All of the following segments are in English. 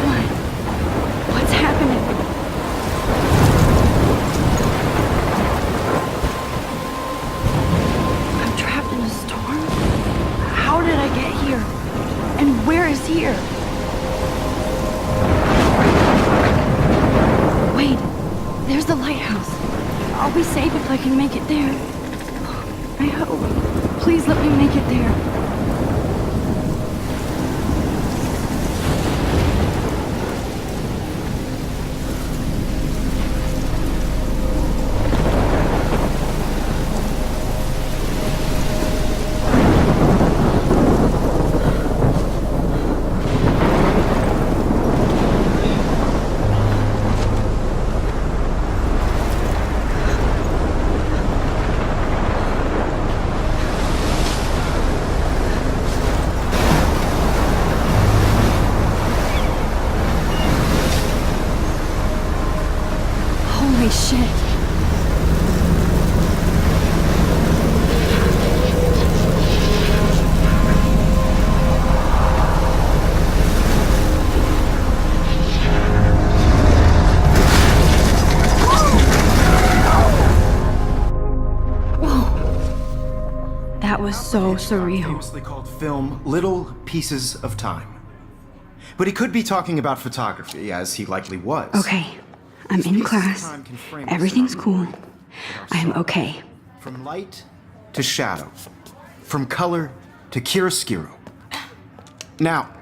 am I? What's happening? I'm trapped in a storm? How did I get here? And where is here? Wait, there's the lighthouse. I'll be safe if I can make it there. I hope. Please let me make it there. Holy shit. Whoa. That was so surreal. Famously called film Little Pieces of Time. But he could be talking about photography, as he likely was. Okay. I'm in class. Everything's cool. I'm okay. From light to shadow. From color to chiaroscuro. Now,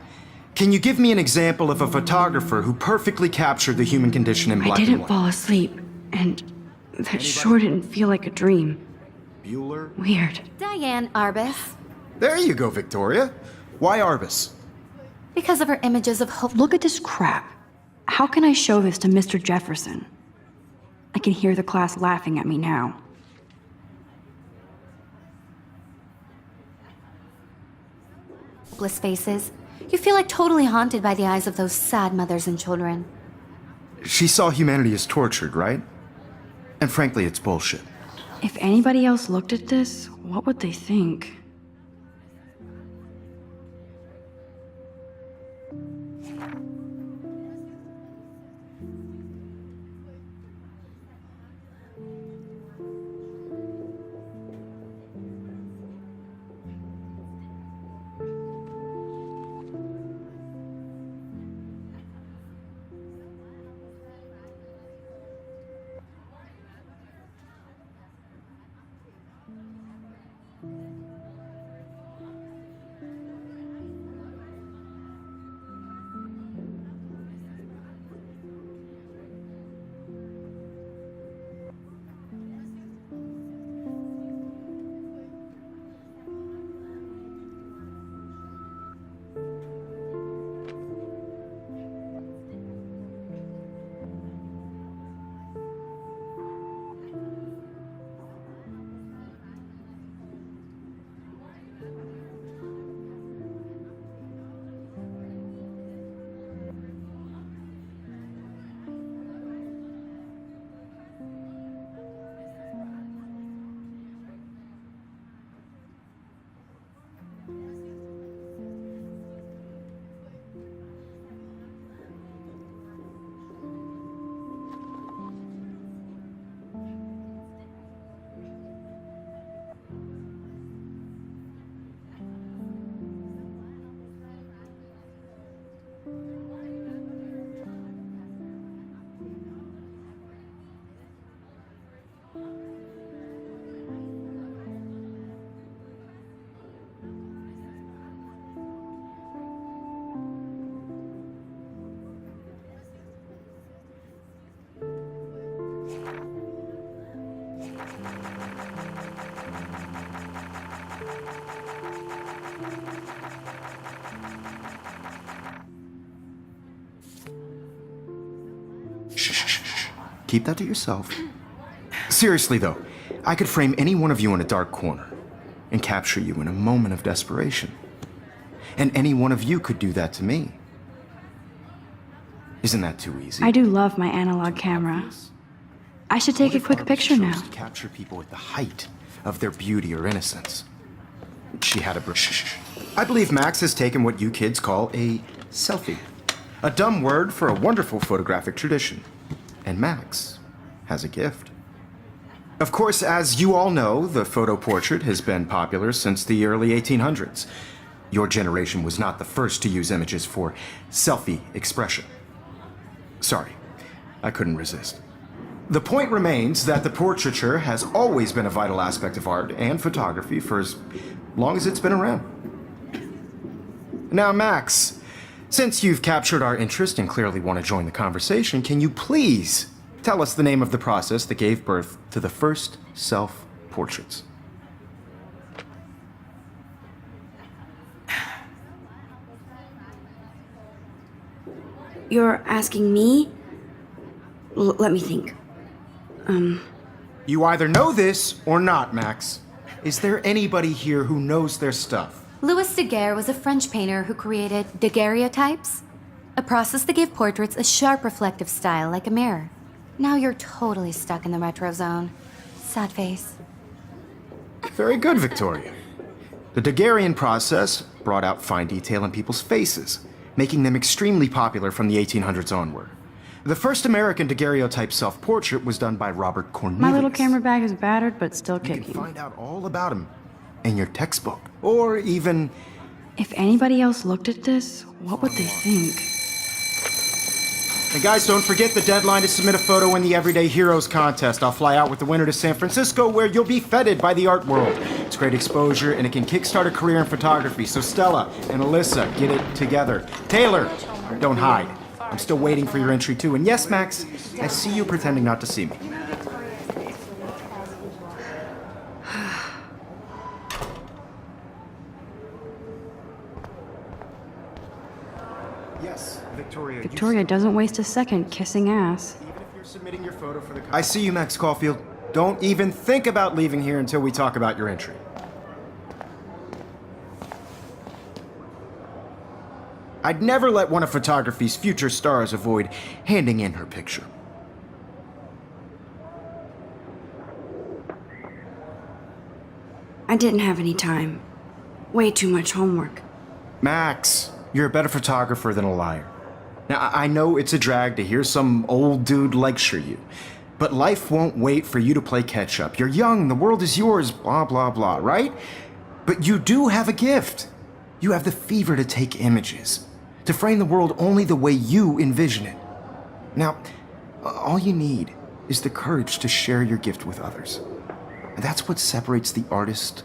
can you give me an example of a photographer who perfectly captured the human condition in black I and didn't white? fall asleep, and that sure didn't feel like a dream. Bueller? Weird. Diane Arbus. There you go, Victoria. Why Arbus? Because of her images of hope. Look at this crap. How can I show this to Mr. Jefferson? I can hear the class laughing at me now. Hopeless faces. You feel like totally haunted by the eyes of those sad mothers and children. She saw humanity as tortured, right? And frankly, it's bullshit. If anybody else looked at this, what would they think? Shh. Keep that to yourself. Seriously, though, I could frame any one of you in a dark corner and capture you in a moment of desperation. And any one of you could do that to me. Isn't that too easy? I do love my analog camera. I should take a quick picture now. To capture people at the height of their beauty or innocence. She had a brush. I believe Max has taken what you kids call a selfie. A dumb word for a wonderful photographic tradition. And Max has a gift. Of course, as you all know, the photo portrait has been popular since the early 1800s. Your generation was not the first to use images for selfie expression. Sorry, I couldn't resist. The point remains that the portraiture has always been a vital aspect of art and photography for as long as it's been around. Now, Max, since you've captured our interest and clearly want to join the conversation, can you please tell us the name of the process that gave birth to the first self-portraits? You're asking me? Let me think. You either know this or not, Max. Is there anybody here who knows their stuff? Louis Daguerre was a French painter who created daguerreotypes, a process that gave portraits a sharp reflective style like a mirror. Now you're totally stuck in the retro zone. Sad face. Very good, Victoria. The Daguerrean process brought out fine detail in people's faces, making them extremely popular from the 1800s onward. The first American daguerreotype self-portrait was done by Robert Cornelius. My little camera bag is battered, but still You kicking. can find out all about him in your textbook, or even... If anybody else looked at this, what would they think? And guys, don't forget the deadline to submit a photo in the Everyday Heroes contest. I'll fly out with the winner to San Francisco, where you'll be feted by the art world. It's great exposure, and it can kickstart a career in photography. So Stella and Alyssa, get it together. Taylor, don't hide. I'm still waiting for your entry too. And yes, Max, I see you pretending not to see me. Yes, Victoria. Victoria doesn't waste a second kissing ass. Even if you're submitting your photo for the... I see you, Max Caulfield. Don't even think about leaving here until we talk about your entry. I'd never let one of photography's future stars avoid handing in her picture. I didn't have any time. Way too much homework. Max, you're a better photographer than a liar. Now, I know it's a drag to hear some old dude lecture you, but life won't wait for you to play catch up. You're young, the world is yours, blah, blah, blah, right? But you do have a gift. You have the fever to take images, to frame the world only the way you envision it. Now, all you need is the courage to share your gift with others. And that's what separates the artist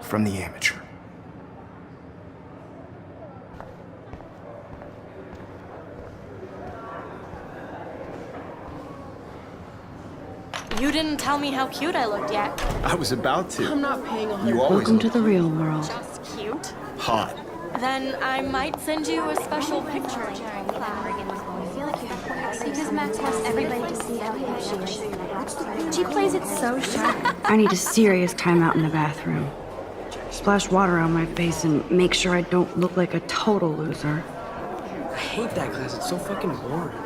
from the amateur. You didn't tell me how cute I looked yet. I was about to. I'm not paying 100. You always Welcome to the real world. Just cute. hot. Then I might send you a special picture. Because Max wants everybody to see how hip she is. She plays it so sharp. I need a serious timeout in the bathroom. Splash water on my face and make sure I don't look like a total loser. I hate that class. It's so fucking boring.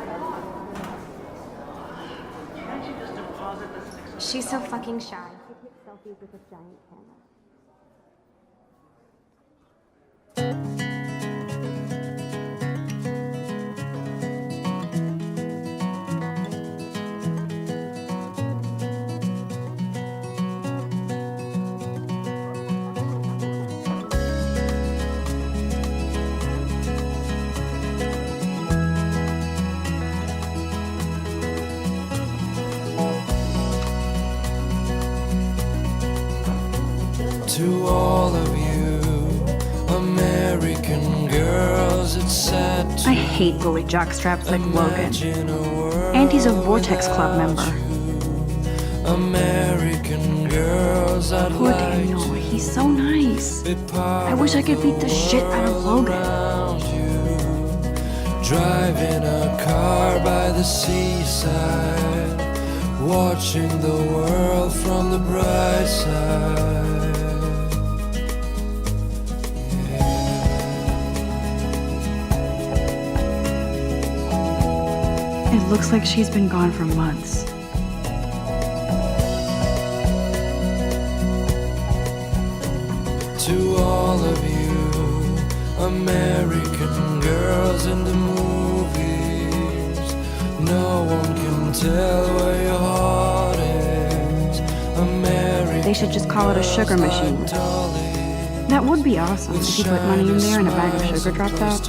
She's so fucking shy. She takes selfies with a giant camera. To all of you American girls, it's sad to I hate bully jockstraps like Logan. imagine a world And he's a Vortex Club member. American girls, I'd Poor like Daniel, to he's so nice. be part I wish I could beat the shit out of Logan. around you, driving a car by the seaside, watching the world from the bright side. It looks like she's been gone for months. To all of you American girls in the movies, tell where your heart is. American They should just call it a sugar machine. That would be awesome if you put money in there and a bag of sugar drops out.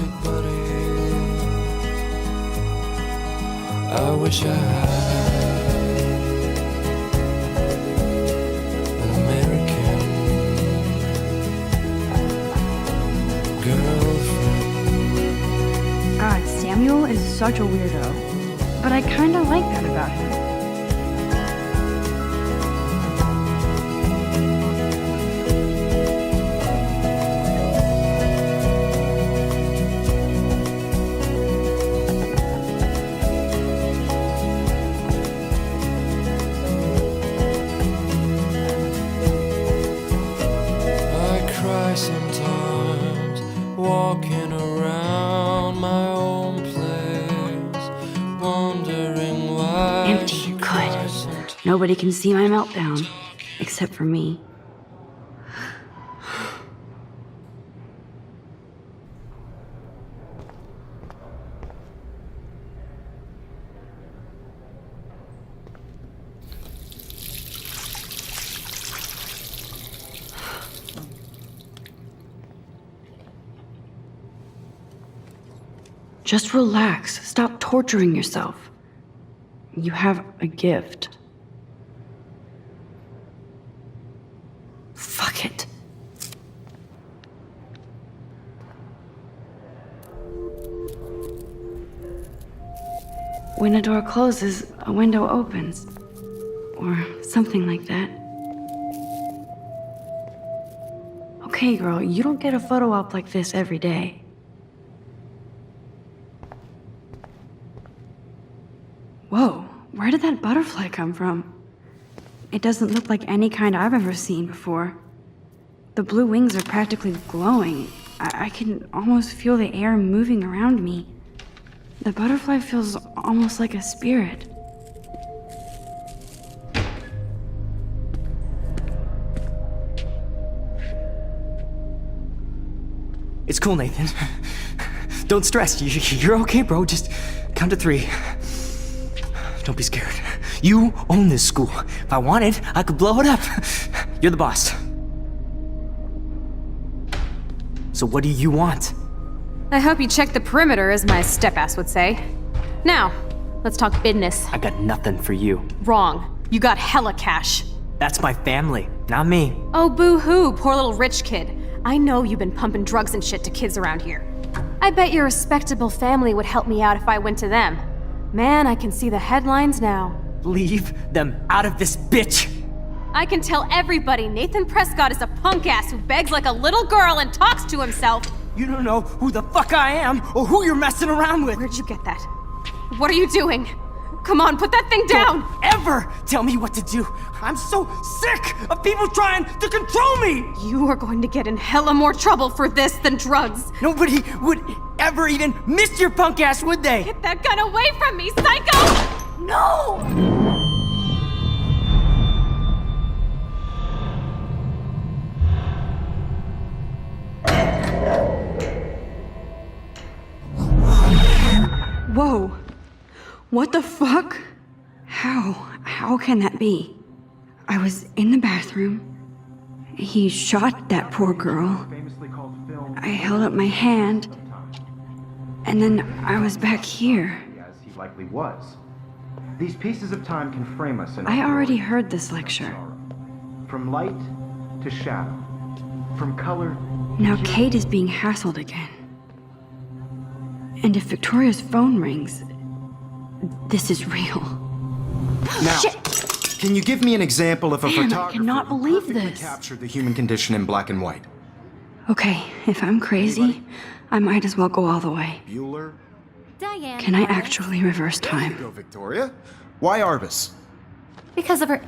I wish I had an American girlfriend. God, Samuel is such a weirdo. But I kinda like that about him. Sometimes walking around my own place, wondering why. Empty, good. Nobody can see my meltdown, except for me. Just relax. Stop torturing yourself. You have a gift. Fuck it. When a door closes, a window opens. Or something like that. Okay, girl, you don't get a photo op like this every day. Whoa, where did that butterfly come from? It doesn't look like any kind I've ever seen before. The blue wings are practically glowing. I can almost feel the air moving around me. The butterfly feels almost like a spirit. It's cool, Nathan. Don't stress. You're okay, bro. Just count to 3. Don't be scared. You own this school. If I wanted, I could blow it up. You're the boss. So what do you want? I hope you checked the perimeter, as my step-ass would say. Now, let's talk business. I got nothing for you. Wrong. You got hella cash. That's my family, not me. Oh, boo-hoo, poor little rich kid. I know you've been pumping drugs and shit to kids around here. I bet your respectable family would help me out if I went to them. Man, I can see the headlines now. Leave them out of this bitch! I can tell everybody Nathan Prescott is a punk ass who begs like a little girl and talks to himself. You don't know who the fuck I am or who you're messing around with. Where'd you get that? What are you doing? Come on, put that thing down! Don't ever tell me what to do. I'm so sick of people trying to control me! You are going to get in hella more trouble for this than drugs. Nobody would ever even miss your punk ass, would they? Get that gun away from me, psycho! No! Whoa. What the fuck? How can that be? I was in the bathroom. He shot that poor girl. I held up my hand. And then I was back here. As he likely was. These pieces of time can frame us in I already heard this lecture. From light to shadow. From color. Now Kate is being hassled again. And if Victoria's phone rings, this is real. Now, Shit! can you give me an example of a Man, I photographer cannot who believe perfectly this. captured the human condition in black and white? Okay, if I'm crazy, I might as well go all the way. Bueller? Diane. Can I actually reverse time? Go, Victoria. Why Arbus? Because of her.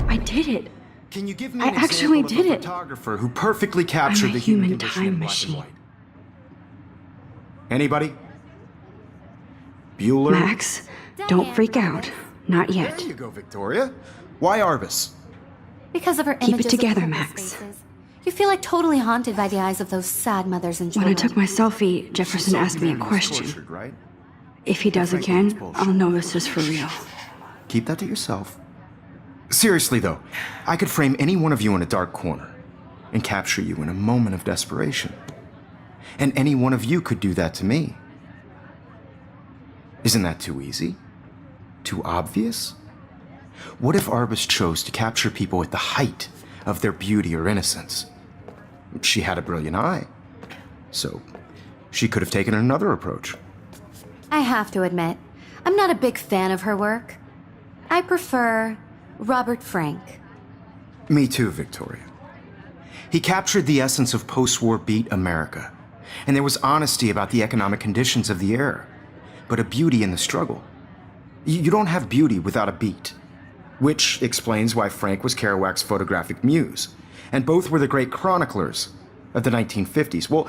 I did it. Can you give me I an actually example did of a it. photographer who perfectly I'm captured a the human human condition time in black machine. and white? Anybody? Bueller? Max, don't freak out. Not yet. There you go, Victoria. Why Arbus? Because of her Keep it images together, of hopeless Max. faces. You feel like totally haunted by the eyes of those sad mothers and When children. I took my selfie, Jefferson asked me a question. Tortured, right? If he does Frankly, it's again, bullshit. I'll know this is for real. Keep that to yourself. Seriously, though, I could frame any one of you in a dark corner and capture you in a moment of desperation. And any one of you could do that to me. Isn't that too easy? Too obvious? What if Arbus chose to capture people at the height of their beauty or innocence? She had a brilliant eye, so she could have taken another approach. I have to admit, I'm not a big fan of her work. I prefer Robert Frank. Me too, Victoria. He captured the essence of post-war beat America, and there was honesty about the economic conditions of the era, but a beauty in the struggle. You don't have beauty without a beat, which explains why Frank was Kerouac's photographic muse, and both were the great chroniclers of the 1950s. Well,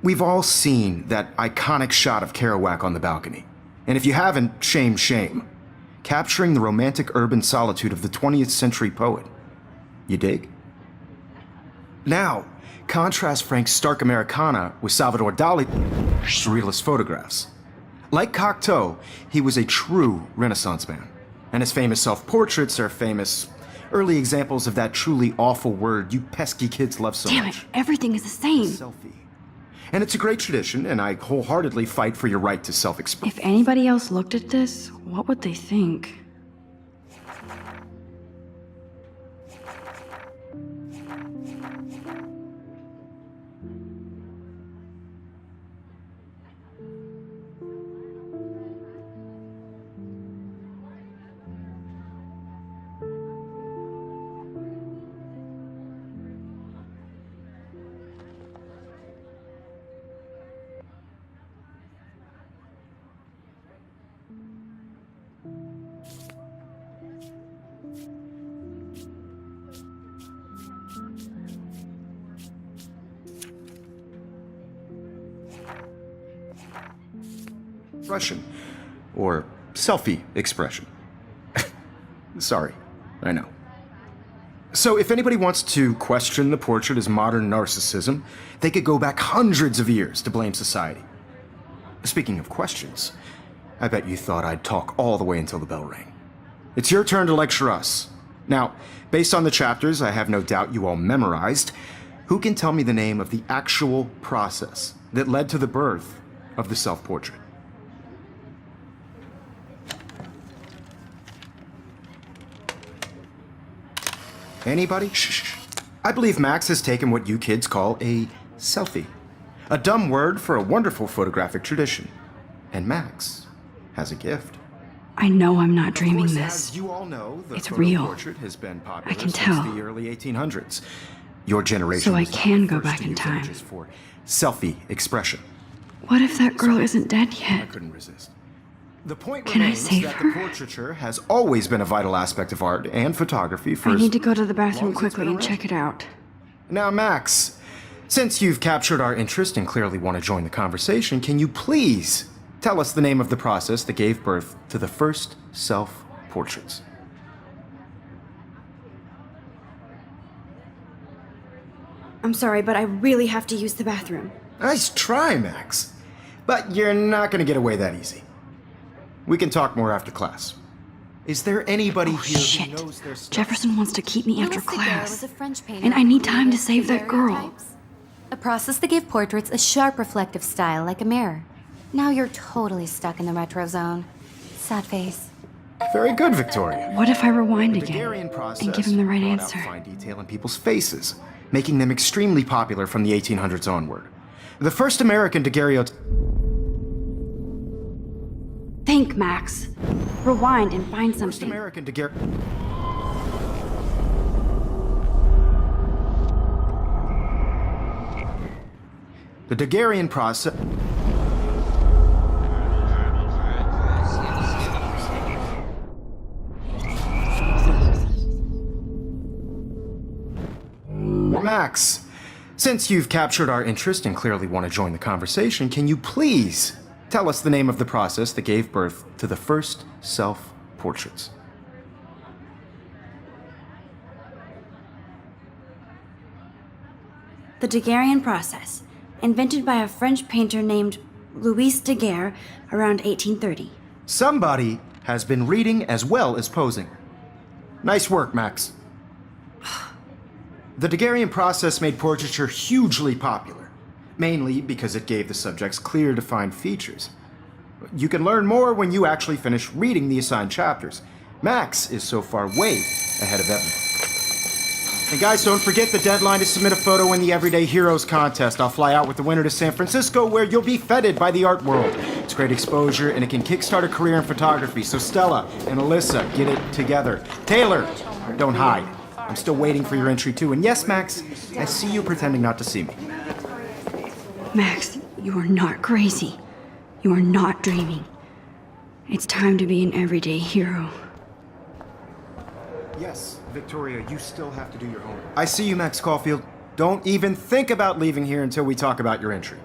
we've all seen that iconic shot of Kerouac on the balcony, and if you haven't, shame, shame. Capturing the romantic urban solitude of the 20th century poet. You dig? Now, contrast Frank's stark Americana with Salvador Dali's surrealist photographs. Like Cocteau, he was a true Renaissance man, and his famous self-portraits are famous early examples of that truly awful word you pesky kids love so Damn it, much. everything is the same. Selfie. And it's a great tradition, and I wholeheartedly fight for your right to self-express. If anybody else looked at this, what would they think? Expression. Or selfie expression. Sorry, I know. So if anybody wants to question the portrait as modern narcissism, they could go back hundreds of years to blame society. Speaking of questions, I bet you thought I'd talk all the way until the bell rang. It's your turn to lecture us. Now, based on the chapters I have no doubt you all memorized, who can tell me the name of the actual process that led to the birth of the self-portrait? Anybody? Shh. I believe Max has taken what you kids call a selfie. A dumb word for a wonderful photographic tradition. And Max has a gift. I know I'm not Of dreaming course, this. As you all know, the It's photo real. portrait has been popular I can since tell. the early 1800s. Your generation So I was the can go first back to in use time. images for selfie expression. What if that girl isn't dead I yet? couldn't resist. The point Can I remains save that her? the portraiture has always been a vital aspect of art and photography for I as need to go to the long bathroom as it's quickly been and check it out. Now, Max, since you've captured our interest and clearly want to join the conversation, can you please tell us the name of the process that gave birth to the first self-portraits? I'm sorry, but I really have to use the bathroom. Nice try, Max. But you're not going to get away that easy. We can talk more after class. Is there anybody Oh, here shit. who knows their stuff? Jefferson wants to keep me after Louis Daguerre class. was a French painter And I who need time to created save that girl. daguerreotypes, a process that gave portraits a sharp reflective style like a mirror. Now you're totally stuck in the retro zone. Sad face. Very good, Victoria. What if I rewind The again Daguerrean process and give him the right brought out answer? fine detail in people's faces, making them extremely popular from the 1800s onward. The first American daguerreotype. Think, Max. Rewind and find First something. American daguerre. The Daguerrean process. Max, since you've captured our interest and clearly want to join the conversation, can you please tell us the name of the process that gave birth to the first self-portraits? The Daguerrean process, invented by a French painter named Louis Daguerre around 1830. Somebody has been reading as well as posing. Nice work, Max. The Daguerrean process made portraiture hugely popular, mainly because it gave the subjects clear, defined features. You can learn more when you actually finish reading the assigned chapters. Max is so far way ahead of everyone. And guys, don't forget the deadline to submit a photo in the Everyday Heroes contest. I'll fly out with the winner to San Francisco, where you'll be feted by the art world. It's great exposure, and it can kickstart a career in photography. So Stella and Alyssa, get it together. Taylor, don't hide. I'm still waiting for your entry too. And yes, Max, I see you pretending not to see me. Max, you are not crazy. You are not dreaming. It's time to be an everyday hero. Yes, Victoria, you still have to do your homework. I see you, Max Caulfield. Don't even think about leaving here until we talk about your entry.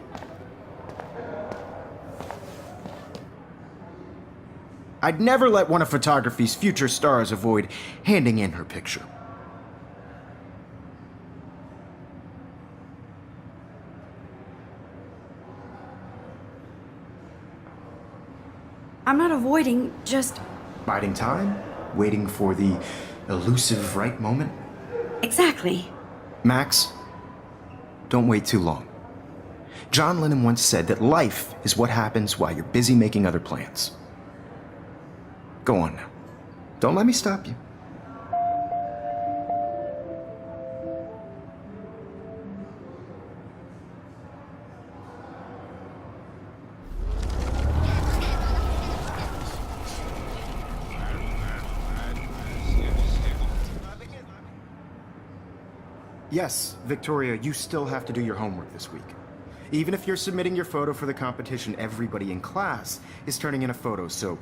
I'd never let one of photography's future stars avoid handing in her picture. I'm not avoiding, just... Biding time? Waiting for the elusive right moment? Exactly. Max, don't wait too long. John Lennon once said that life is what happens while you're busy making other plans. Go on now. Don't let me stop you. Yes, Victoria, you still have to do your homework this week. Even if you're submitting your photo for the competition, everybody in class is turning in a photo, so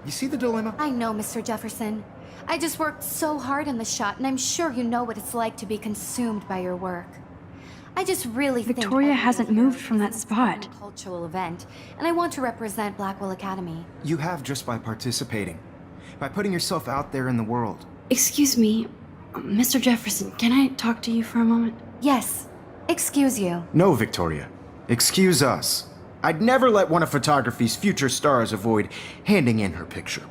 you see the dilemma? I know, Mr. Jefferson. I just worked so hard on the shot, and I'm sure you know what it's like to be consumed by your work. I just really think Victoria hasn't moved from that spot. Cultural event, and I want to represent Blackwell Academy. You have just by participating, by putting yourself out there in the world. Excuse me, Mr. Jefferson, can I talk to you for a moment? Yes. Excuse you. No, Victoria. Excuse us. I'd never let one of photography's future stars avoid handing in her picture.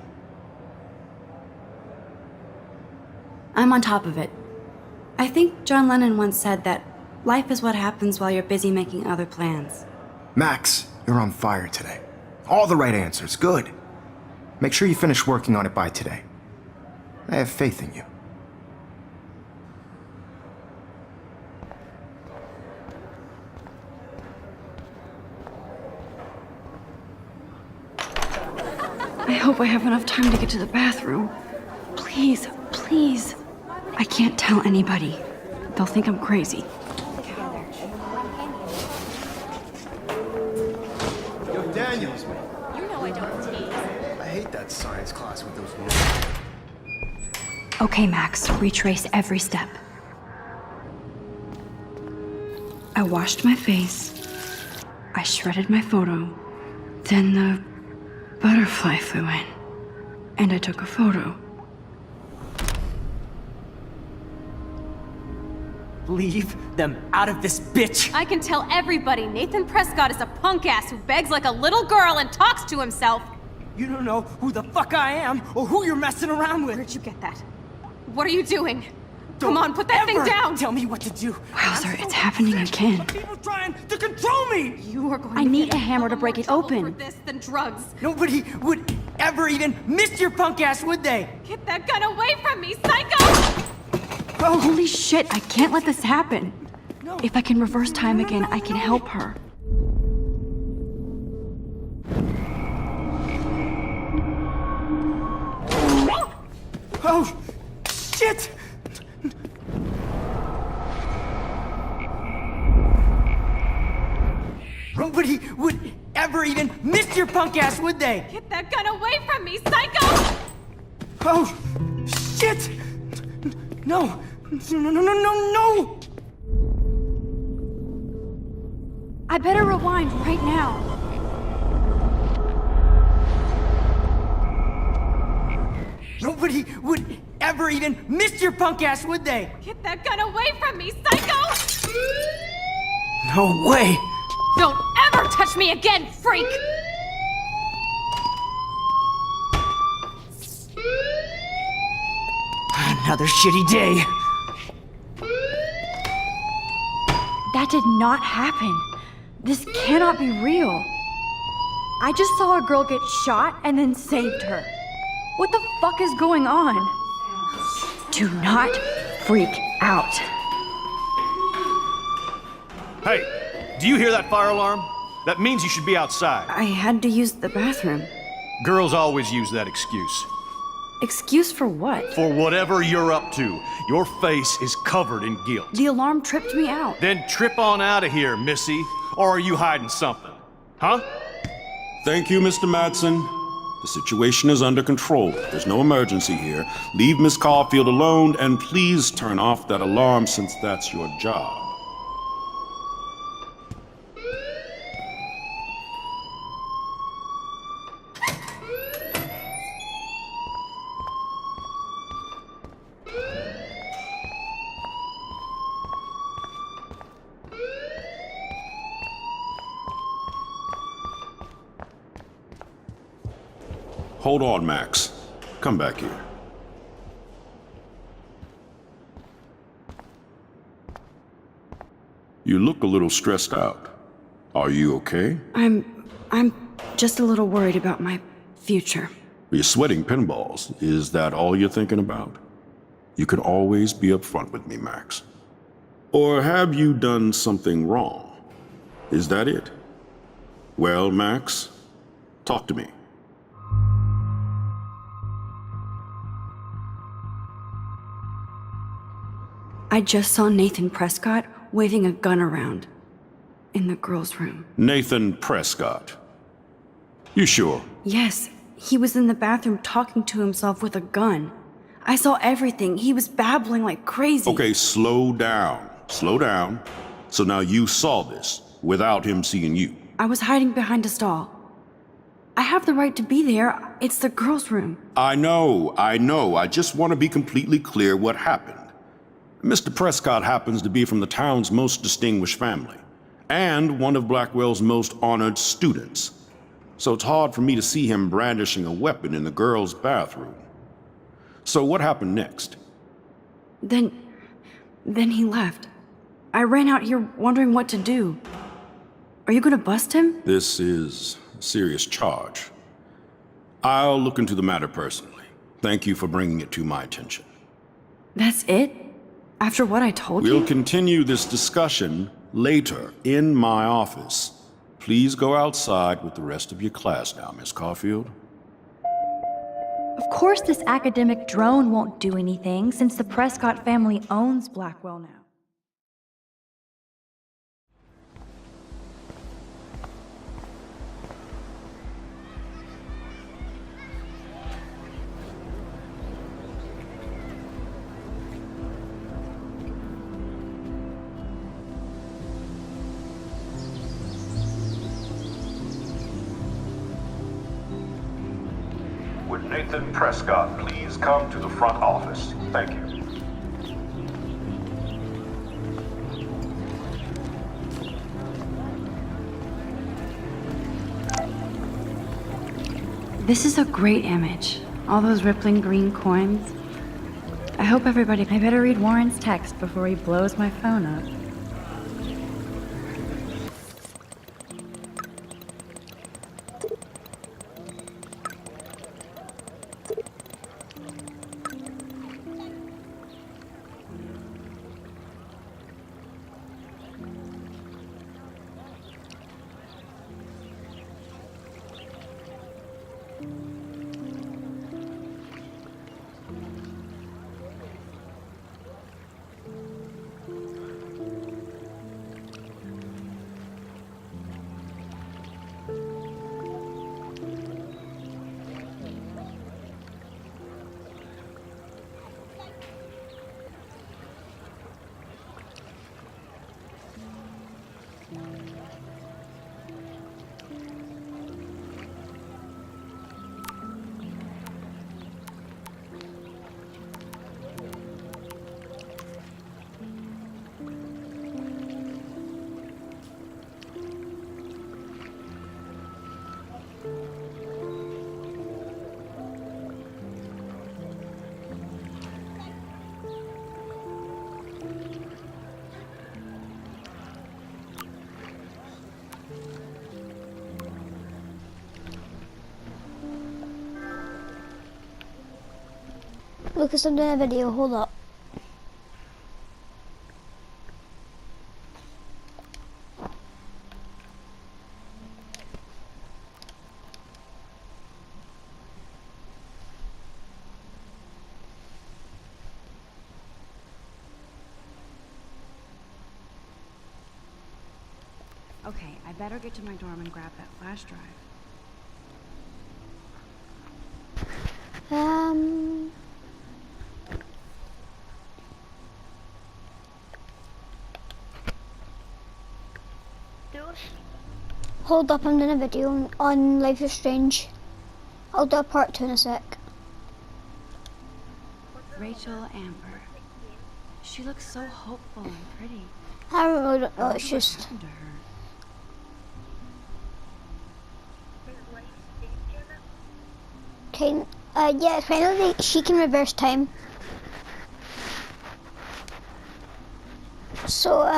I'm on top of it. I think John Lennon once said that life is what happens while you're busy making other plans. Max, you're on fire today. All the right answers. Good. Make sure you finish working on it by today. I have faith in you. I hope I have enough time to get to the bathroom. Please, please. I can't tell anybody. They'll think I'm crazy. Yo, Daniels, You know I don't tease. I hate that science class with those nerds. Okay, Max, retrace every step. I washed my face. I shredded my photo. Then the butterfly flew in. And I took a photo. Leave them out of this bitch! I can tell everybody Nathan Prescott is a punk ass who begs like a little girl and talks to himself. You don't know who the fuck I am or who you're messing around with. Where'd you get that? What are you doing? Come on, put that thing Ever down! Tell me what to do. Wowzer, it's happening again. People trying to control me! You are going I to need get a hammer to break it more trouble open. for this than drugs. Nobody would ever even miss your punk ass, would they? Get that gun away from me, psycho! Oh, holy shit, I can't let this happen. If I can reverse time again, I can help her. Oh, shit! Nobody would ever even miss your punk ass, would they? Get that gun away from me, psycho! Oh, shit! No! No! I better rewind right now. Nobody would ever even miss your punk ass, would they? Get that gun away from me, psycho! No way! Don't ever touch me again, freak! Another shitty day. That did not happen. This cannot be real. I just saw a girl get shot and then saved her. What the fuck is going on? Do not freak out. Hey, do you hear that fire alarm? That means you should be outside. I had to use the bathroom. Girls always use that excuse. Excuse for what? For whatever you're up to, your face is covered in guilt. The alarm tripped me out. Then trip on out of here, Missy. Or are you hiding something? Huh? Thank you, Mr. Madsen. The situation is under control. There's no emergency here. Leave Miss Caulfield alone, and please turn off that alarm since that's your job. Hold on, Max. Come back here. You look a little stressed out. Are you okay? I'm just a little worried about my future. You're sweating pinballs. Is that all you're thinking about? You can always be upfront with me, Max. Or have you done something wrong? Is that it? Well, Max, talk to me. I just saw Nathan Prescott waving a gun around in the girls' room. Nathan Prescott. You sure? Yes, he was in the bathroom talking to himself with a gun. I saw everything. He was babbling like crazy. Okay, slow down. Slow down. So now you saw this without him seeing you. I was hiding behind a stall. I have the right to be there. It's the girls' room. I know. I just want to be completely clear what happened. Mr. Prescott happens to be from the town's most distinguished family, and one of Blackwell's most honored students. So it's hard for me to see him brandishing a weapon in the girls' bathroom. So what happened next? Then he left. I ran out here wondering what to do. Are you gonna bust him? This is a serious charge. I'll look into the matter personally. Thank you for bringing it to my attention. That's it? After what I told you? We'll continue this discussion later in my office. Please go outside with the rest of your class now, Miss Caulfield. Of course this academic drone won't do anything since the Prescott family owns Blackwell now. Would Nathan Prescott please come to the front office? Thank you. This is a great image. All those rippling green coins. I hope everybody... I better read Warren's text before he blows my phone up. Lucas, I'm doing a video, hold up. Okay, I better get to my dorm and grab that flash drive. Hold up, I'm doing a video on Life is Strange. I'll do a part 2 in a sec. Rachel Amber. She looks so hopeful and pretty. I really don't know, What it's just... happened to her? yeah, finally she can reverse time. So,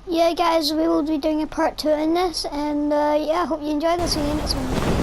yeah guys, we will be doing a part 2 in this, and yeah, I hope you enjoy this. See you next one.